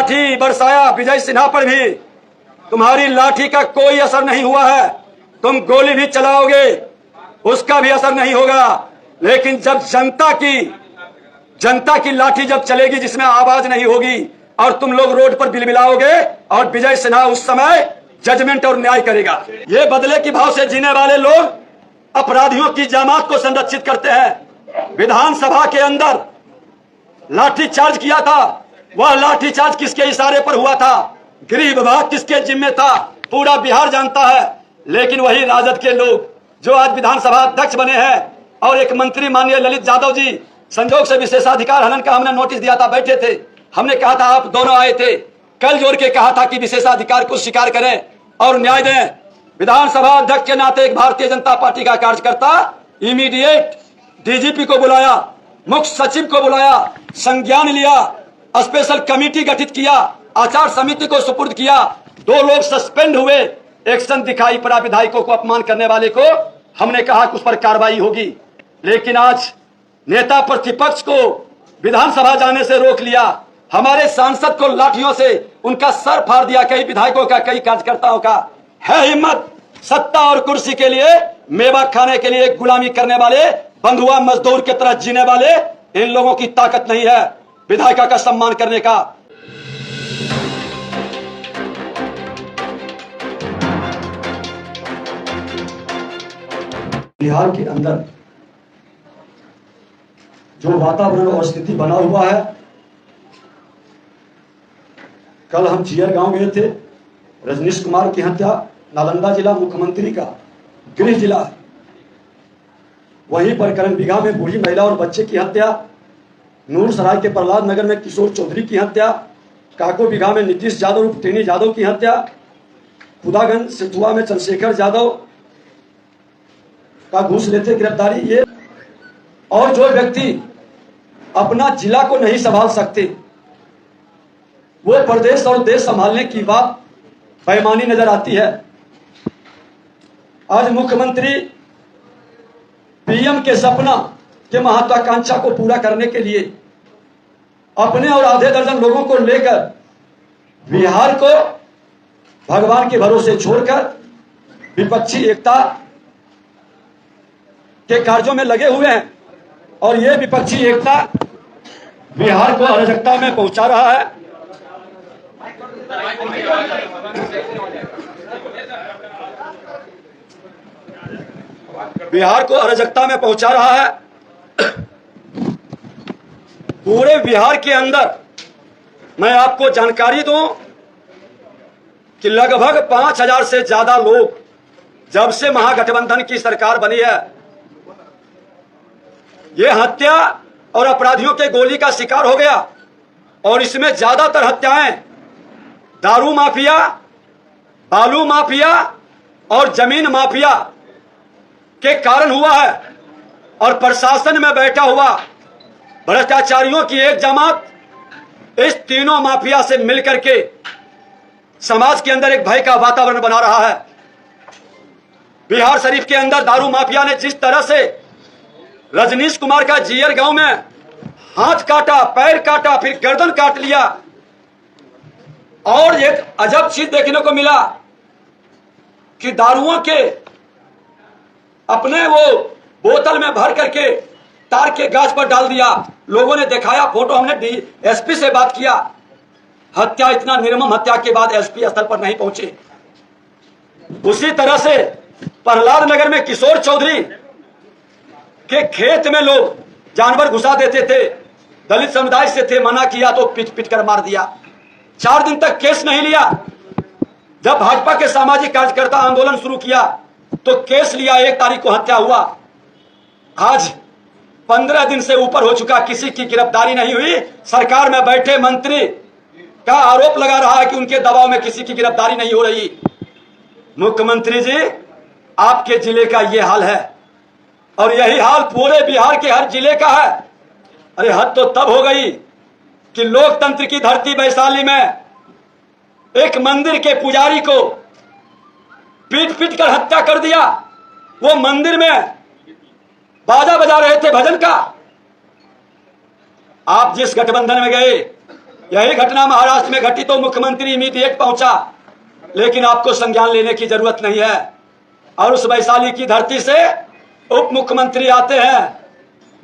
लाठी बरसाया विजय सिन्हा पर भी, तुम्हारी लाठी का कोई असर नहीं हुआ है। तुम गोली भी चलाओगे उसका भी असर नहीं होगा। लेकिन जब जनता की लाठी जब चलेगी जिसमें आवाज नहीं होगी और तुम लोग रोड पर बिलबिलाओगे और विजय सिन्हा उस समय जजमेंट और न्याय करेगा। ये बदले की भाव से जीने वाले लोग अपराधियों की जामात को संरक्षित करते हैं। विधानसभा के अंदर लाठीचार्ज किया था, वह लाठीचार्ज किसके इशारे पर हुआ था, गृह विभाग किसके जिम्मे था, पूरा बिहार जानता है। लेकिन वही राजद के लोग जो आज विधानसभा अध्यक्ष बने हैं और एक मंत्री माननीय ललित यादव जी, संजोग से विशेषाधिकार हनन का हमने नोटिस दिया था, बैठे थे, हमने कहा था आप दोनों आए थे, कल जोड़ के कहा था कि विशेषाधिकार को स्वीकार करें और न्याय दें। विधानसभा अध्यक्ष के नाते एक भारतीय जनता पार्टी का कार्यकर्ता इमीडिएट डीजीपी को बुलाया, मुख्य सचिव को बुलाया, संज्ञान लिया, स्पेशल कमेटी गठित किया, आचार समिति को सुपुर्द किया, 2 लोग सस्पेंड हुए, एक्शन दिखाई पड़ा। विधायकों को अपमान करने वाले को हमने कहा कि उस पर कार्रवाई होगी। लेकिन आज नेता प्रतिपक्ष को विधानसभा जाने से रोक लिया, हमारे सांसद को लाठियों से उनका सर फाड़ दिया, कई विधायकों का, कई कार्यकर्ताओं का। है हिम्मत सत्ता और कुर्सी के लिए, मेवा खाने के लिए गुलामी करने वाले, बंधुआ मजदूर की तरह जीने वाले इन लोगों की ताकत नहीं है विधायिका का सम्मान करने का। बिहार के अंदर जो वातावरण और स्थिति बना हुआ है, कल हम चियर गांव गए थे, रजनीश कुमार की हत्या, नालंदा जिला मुख्यमंत्री का गृह जिला है, वहीं पर करण बीघा में बूढ़ी महिला और बच्चे की हत्या, नूर सराय के प्रहलाद नगर में किशोर चौधरी की हत्या, काको बीघा में नीतीश यादव उर्फ टेनी यादव की हत्या, खुदागंज सिथुआ में चंद्रशेखर यादव का घूस लेते गिरफ्तारी। ये और जो व्यक्ति अपना जिला को नहीं संभाल सकते वो प्रदेश और देश संभालने की बात बेईमानी नजर आती है। आज मुख्यमंत्री पीएम के सपना के महत्वाकांक्षा को पूरा करने के लिए अपने और आधे दर्जन लोगों को लेकर बिहार को भगवान के भरोसे छोड़कर विपक्षी एकता के कार्यों में लगे हुए हैं और ये विपक्षी एकता बिहार को अराजकता में पहुंचा रहा है। बिहार को अराजकता में पहुंचा रहा है। पूरे बिहार के अंदर मैं आपको जानकारी दूं कि लगभग 5000 से ज्यादा लोग जब से महागठबंधन की सरकार बनी है ये हत्या और अपराधियों के गोली का शिकार हो गया। और इसमें ज्यादातर हत्याएं दारू माफिया, बालू माफिया और जमीन माफिया के कारण हुआ है। और प्रशासन में बैठा हुआ भ्रष्टाचारियों की एक जमात इस तीनों माफिया से मिलकर के समाज के अंदर एक भय का वातावरण बना रहा है। बिहार शरीफ के अंदर दारू माफिया ने जिस तरह से रजनीश कुमार का जियर गांव में हाथ काटा, पैर काटा, फिर गर्दन काट लिया, और एक अजब चीज देखने को मिला कि दारुओं के अपने वो बोतल में भर करके तार के गाछ पर डाल दिया। लोगों ने दिखाया फोटो, हमने एसपी से बात किया। हत्या, इतना निर्मम हत्या के बाद एसपी स्थल पर नहीं पहुंचे। उसी तरह से प्रहलाद नगर में किशोर चौधरी के खेत में लोग जानवर घुसा देते थे, दलित समुदाय से थे, मना किया तो पीट पीट कर मार दिया। 4 दिन तक केस नहीं लिया। जब भाजपा के सामाजिक कार्यकर्ता आंदोलन शुरू किया तो केस लिया, 1 तारीख को हत्या हुआ। आज 15 दिन से ऊपर हो चुका, किसी की गिरफ्तारी नहीं हुई। सरकार में बैठे मंत्री का आरोप लगा रहा है कि उनके दबाव में किसी की गिरफ्तारी नहीं हो रही। मुख्यमंत्री जी, आपके जिले का ये हाल है और यही हाल पूरे बिहार के हर जिले का है। अरे हद तो तब हो गई कि लोकतंत्र की धरती वैशाली में एक मंदिर के पुजारी को पीट पीट कर हत्या कर दिया। वो मंदिर में बाजा बजा रहे थे भजन का। आप जिस गठबंधन में गए यही घटना महाराष्ट्र में घटी तो मुख्यमंत्री इमीडिएट पहुंचा, लेकिन आपको संज्ञान लेने की जरूरत नहीं है। और उस वैशाली की धरती से उप मुख्यमंत्री आते हैं,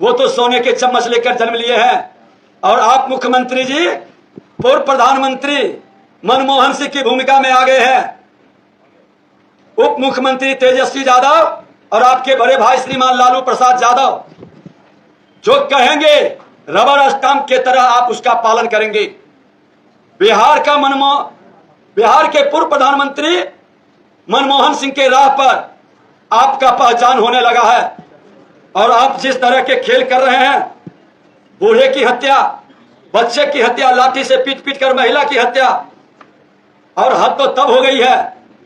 वो तो सोने के चम्मच लेकर जन्म लिए हैं। और आप मुख्यमंत्री जी पूर्व प्रधानमंत्री मनमोहन सिंह की भूमिका में आ गए हैं। उप मुख्यमंत्री तेजस्वी यादव और आपके बड़े भाई श्रीमान लालू प्रसाद यादव जो कहेंगे रबर स्टाम्प के तरह आप उसका पालन करेंगे। बिहार के पूर्व प्रधानमंत्री मनमोहन सिंह के राह पर आपका पहचान होने लगा है। और आप जिस तरह के खेल कर रहे हैं, बूढ़े की हत्या, बच्चे की हत्या, लाठी से पीट पीट कर महिला की हत्या, और हद तो तब हो गई है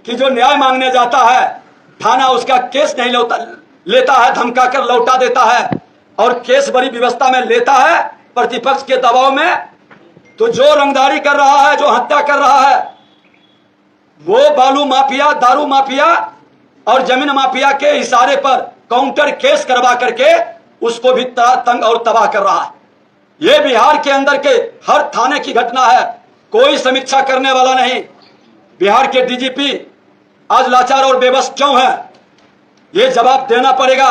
कि जो न्याय मांगने जाता है थाना उसका केस नहीं लेता है, धमका कर लौटा देता है और केस बड़ी व्यवस्था में लेता है प्रतिपक्ष के दबाव में। तो जो रंगदारी कर रहा है, जो हत्या कर रहा है, वो बालू माफिया, दारू माफिया और जमीन माफिया के इशारे पर काउंटर केस करवा करके उसको भी तंग और तबाह कर रहा है। ये बिहार के अंदर के हर थाने की घटना है, कोई समीक्षा करने वाला नहीं। बिहार के डीजीपी आज लाचार और बेबस क्यों है, ये जवाब देना पड़ेगा।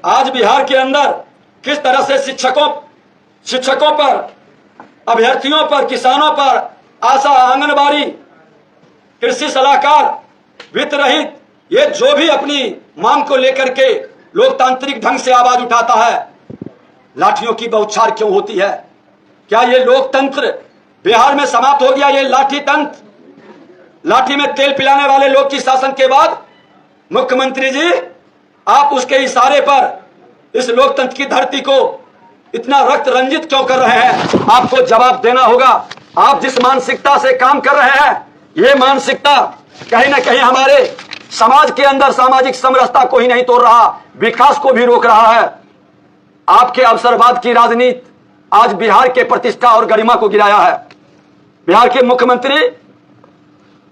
आज बिहार के अंदर किस तरह से शिक्षकों पर, अभ्यर्थियों पर, किसानों पर, आशा, आंगनबाड़ी, कृषि सलाहकार, वित्त रहित, ये जो भी अपनी मांग को लेकर के लोकतांत्रिक ढंग से आवाज उठाता है, लाठियों की बौछार क्यों होती है? क्या ये लोकतंत्र बिहार में समाप्त हो गया? ये लाठी तंत्र, लाठी में तेल पिलाने वाले लोग की शासन के बाद मुख्यमंत्री जी आप उसके इशारे पर इस लोकतंत्र की धरती को इतना रक्त रंजित क्यों कर रहे हैं? आपको जवाब देना होगा। आप जिस मानसिकता से काम कर रहे हैं, ये मानसिकता कहीं ना कहीं हमारे समाज के अंदर सामाजिक समरसता को ही नहीं तोड़ रहा, विकास को भी रोक रहा है। आपके अवसरवाद की राजनीति आज बिहार के प्रतिष्ठा और गरिमा को गिराया है। बिहार के मुख्यमंत्री,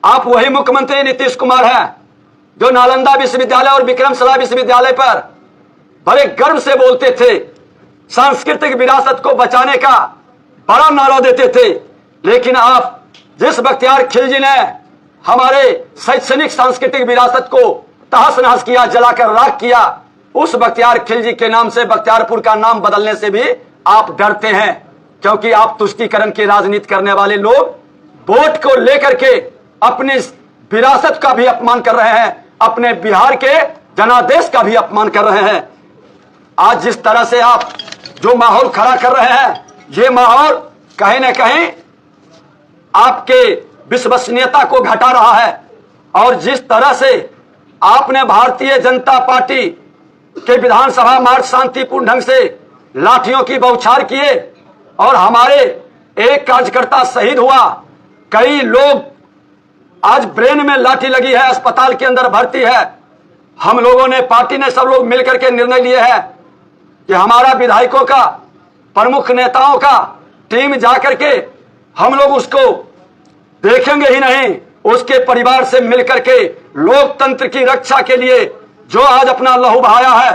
आप वही मुख्यमंत्री नीतीश कुमार हैं जो नालंदा विश्वविद्यालय और विक्रमशिला विश्वविद्यालय पर बड़े गर्व से बोलते थे, सांस्कृतिक विरासत को बचाने का बड़ा नारा देते थे। लेकिन आप जिस बख्तियार खिलजी ने हमारे शैक्षणिक सांस्कृतिक विरासत को तहस नहस किया, जलाकर राख किया, उस बख्तियार खिलजी के नाम से बख्तियारपुर का नाम बदलने से भी आप डरते हैं, क्योंकि आप तुष्टीकरण की राजनीति करने वाले लोग वोट को लेकर के अपनी विरासत का भी अपमान कर रहे हैं, अपने बिहार के जनादेश का भी अपमान कर रहे हैं। आज जिस तरह से आप जो माहौल खड़ा कर रहे हैं, ये माहौल कहीं ना कहीं आपके विश्वसनीयता को घटा रहा है। और जिस तरह से आपने भारतीय जनता पार्टी के विधानसभा मार्च शांतिपूर्ण ढंग से लाठियों की बौछार किए और हमारे एक कार्यकर्ता शहीद हुआ, कई लोग आज ब्रेन में लाठी लगी है, अस्पताल के अंदर भर्ती है। हम लोगों ने, पार्टी ने, सब लोग मिलकर के निर्णय लिए है कि हमारा विधायकों का, प्रमुख नेताओं का टीम जाकर के हम लोग उसको देखेंगे ही नहीं, उसके परिवार से मिलकर के लोकतंत्र की रक्षा के लिए जो आज अपना लहू बहाया है,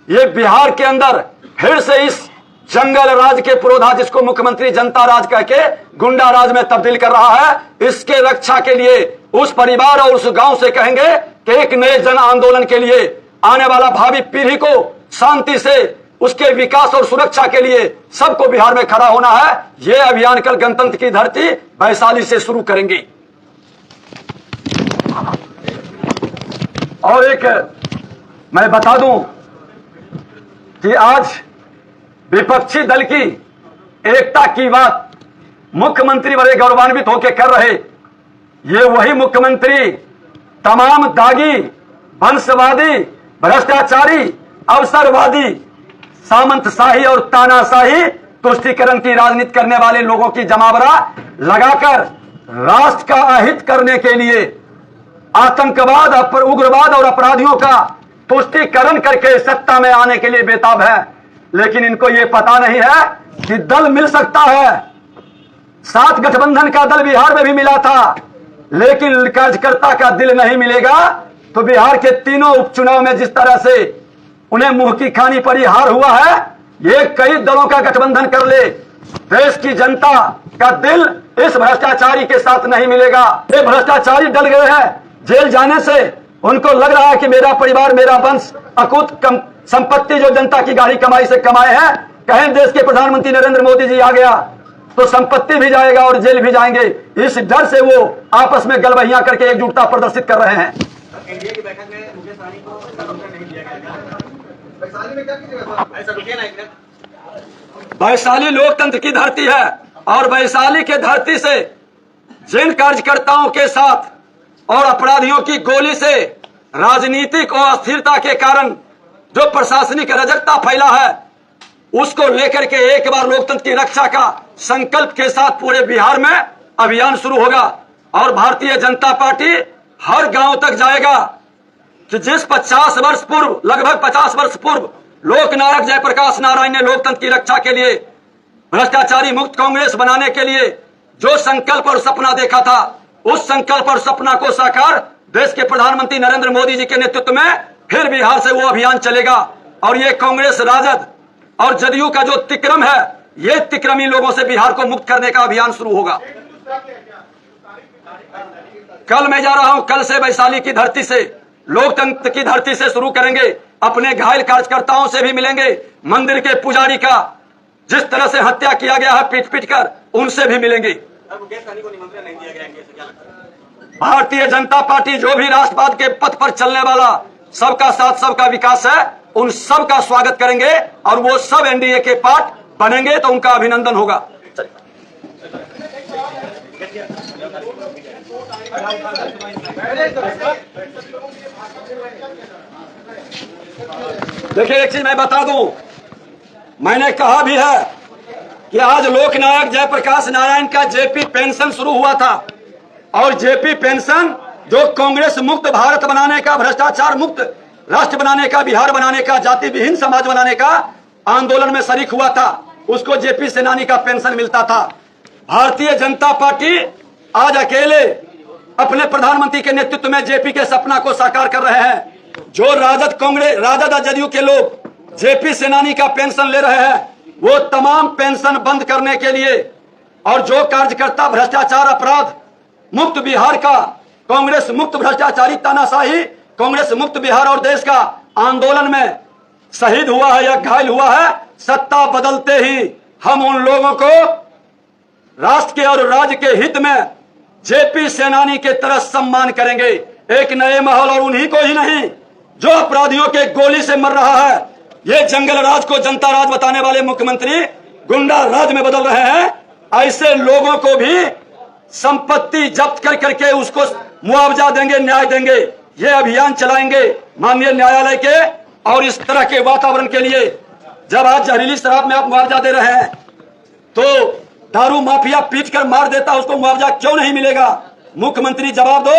ये बिहार के अंदर फिर से इस जंगल राज के पुरोधा, जिसको मुख्यमंत्री जनता राज कह के गुंडा राज में तब्दील कर रहा है, इसके रक्षा के लिए उस परिवार और उस गांव से कहेंगे कि एक नए जन आंदोलन के लिए आने वाला भावी पीढ़ी को शांति से उसके विकास और सुरक्षा के लिए सबको बिहार में खड़ा होना है। ये अभियान कल गणतंत्र की धरती वैशाली से शुरू करेंगे। और एक मैं बता दूं कि आज विपक्षी दल की एकता की बात मुख्यमंत्री बड़े गौरवान्वित होकर कर रहे, ये वही मुख्यमंत्री तमाम दागी, वंशवादी, भ्रष्टाचारी, अवसरवादी, सामंतशाही और तानाशाही तुष्टीकरण की राजनीति करने वाले लोगों की जमावड़ा लगाकर राष्ट्र का अहित करने के लिए आतंकवाद, उग्रवाद और अपराधियों का तुष्टीकरण करके सत्ता में आने के लिए बेताब है। लेकिन इनको ये पता नहीं है कि दल मिल सकता है। साथ गठबंधन का दल बिहार में भी मिला था, लेकिन कार्यकर्ता का दिल नहीं मिलेगा तो बिहार के तीनों उपचुनाव में जिस तरह से उन्हें मुंह की खानी पड़ी, हार हुआ है, ये कई दलों का गठबंधन कर ले, देश की जनता का दिल इस भ्रष्टाचारी के साथ नहीं मिलेगा। ये भ्रष्टाचारी डल गए हैं जेल जाने से। उनको लग रहा है कि मेरा परिवार, मेरा वंश अकूत संपत्ति जो जनता की गाढ़ी कमाई से कमाए हैं, कहें देश के प्रधानमंत्री नरेंद्र मोदी जी आ गया तो संपत्ति भी जाएगा और जेल भी जाएंगे। इस डर से वो आपस में गलबहियां करके एकजुटता प्रदर्शित कर रहे हैं। एनडीए की बैठक में मुकेश सहनी को नहीं दिया गया। वैशाली में क्या कीजिएगा? ऐसा रुकिए ना एक मिनट। वैशाली लोकतंत्र की धरती है और वैशाली के धरती से जिन कार्यकर्ताओं के साथ और अपराधियों की गोली से राजनीतिक और अस्थिरता के कारण जो प्रशासनिक अराजकता फैला है, उसको लेकर के एक बार लोकतंत्र की रक्षा का संकल्प के साथ पूरे बिहार में अभियान शुरू होगा। और भारतीय जनता पार्टी हर गांव तक जाएगा कि जिस 50 वर्ष पूर्व, लगभग 50 वर्ष पूर्व लोकनायक जयप्रकाश नारायण ने लोकतंत्र की रक्षा के लिए, भ्रष्टाचारी मुक्त कांग्रेस बनाने के लिए जो संकल्प और सपना देखा था, उस संकल्प और सपना को साकार देश के प्रधानमंत्री नरेंद्र मोदी जी के नेतृत्व में फिर बिहार से वो अभियान चलेगा। और ये कांग्रेस, राजद और जदयू का जो तिक्रम है, ये तिक्रमी लोगों से बिहार को मुक्त करने का अभियान शुरू होगा। कल मैं जा रहा हूं, कल से वैशाली की धरती से, लोकतंत्र की धरती से शुरू करेंगे। अपने घायल कार्यकर्ताओं से भी मिलेंगे। मंदिर के पुजारी का जिस तरह से हत्या किया गया है पीट पीट कर, उनसे भी मिलेंगे। मुकेश सहनी को निमंत्रण नहीं दिया गया, कैसे क्या लगता है? भारतीय जनता पार्टी जो भी राष्ट्रवाद के पथ पर चलने वाला, सबका साथ सबका विकास है, उन सब का स्वागत करेंगे और वो सब एनडीए के पार्ट बनेंगे तो उनका अभिनंदन होगा। देखिए एक चीज मैं बता दूं, मैंने कहा भी है कि आज लोकनायक जयप्रकाश नारायण का जेपी पेंशन शुरू हुआ था और जेपी पेंशन जो कांग्रेस मुक्त भारत बनाने का, भ्रष्टाचार मुक्त राष्ट्र बनाने का, बिहार बनाने का, जाति विहीन समाज बनाने का आंदोलन में शरीक हुआ था, उसको जेपी सेनानी का पेंशन मिलता था। भारतीय जनता पार्टी आज अकेले अपने प्रधानमंत्री के नेतृत्व में जेपी के सपना को साकार कर रहे हैं। जो राजद, कांग्रेस, राजद और जदयू के लोग जेपी सेनानी का पेंशन ले रहे हैं, वो तमाम पेंशन बंद करने के लिए और जो कार्यकर्ता भ्रष्टाचार अपराध मुक्त बिहार का, कांग्रेस मुक्त भ्रष्टाचारी तानाशाही कांग्रेस मुक्त बिहार और देश का आंदोलन में शहीद हुआ है या घायल हुआ है, सत्ता बदलते ही हम उन लोगों को राष्ट्र के और राज्य के हित में जेपी सेनानी के तरह सम्मान करेंगे। एक नए माहौल, और उन्हीं को ही नहीं जो अपराधियों के गोली से मर रहा है, ये जंगल राज को जनता राज बताने वाले मुख्यमंत्री गुंडा राज में बदल रहे हैं, ऐसे लोगों को भी संपत्ति जब्त कर करके उसको मुआवजा देंगे, न्याय देंगे। ये अभियान चलाएंगे माननीय न्यायालय के। और इस तरह के वातावरण के लिए जब आज जहरीली शराब में आप मुआवजा दे रहे हैं तो दारू माफिया पीट कर मार देता, उसको मुआवजा क्यों नहीं मिलेगा? मुख्यमंत्री जवाब दो।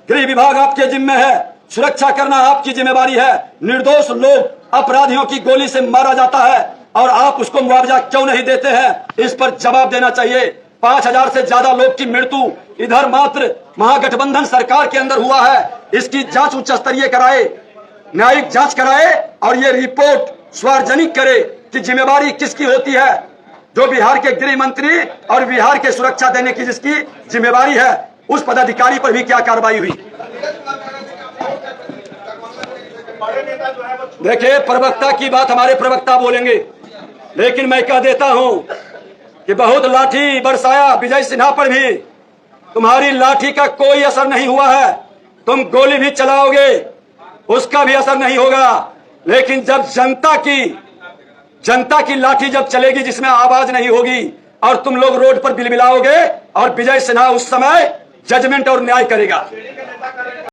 गृह विभाग आपके जिम्मे है, सुरक्षा करना आपकी जिम्मेवारी है। निर्दोष लोग, अपराधियों की गोली से मारा जाता है और आप उसको मुआवजा क्यों नहीं देते हैं? इस पर जवाब देना चाहिए। 5000 से ज्यादा लोग की मृत्यु इधर मात्र महागठबंधन सरकार के अंदर हुआ है। इसकी जांच उच्च स्तरीय कराए, न्यायिक जांच कराए और ये रिपोर्ट सार्वजनिक करे कि जिम्मेवारी किसकी होती है। जो बिहार के गृह मंत्री और बिहार के सुरक्षा देने की जिसकी जिम्मेवारी है, उस पदाधिकारी पर भी क्या कार्रवाई हुई? देखिए, प्रवक्ता की बात हमारे प्रवक्ता बोलेंगे, लेकिन मैं कह देता हूं कि बहुत लाठी बरसाया विजय सिन्हा पर भी, तुम्हारी लाठी का कोई असर नहीं हुआ है। तुम गोली भी चलाओगे, उसका भी असर नहीं होगा। लेकिन जब जनता की लाठी जब चलेगी जिसमें आवाज नहीं होगी और तुम लोग रोड पर बिलबिलाओगे, और विजय सिन्हा उस समय जजमेंट और न्याय करेगा।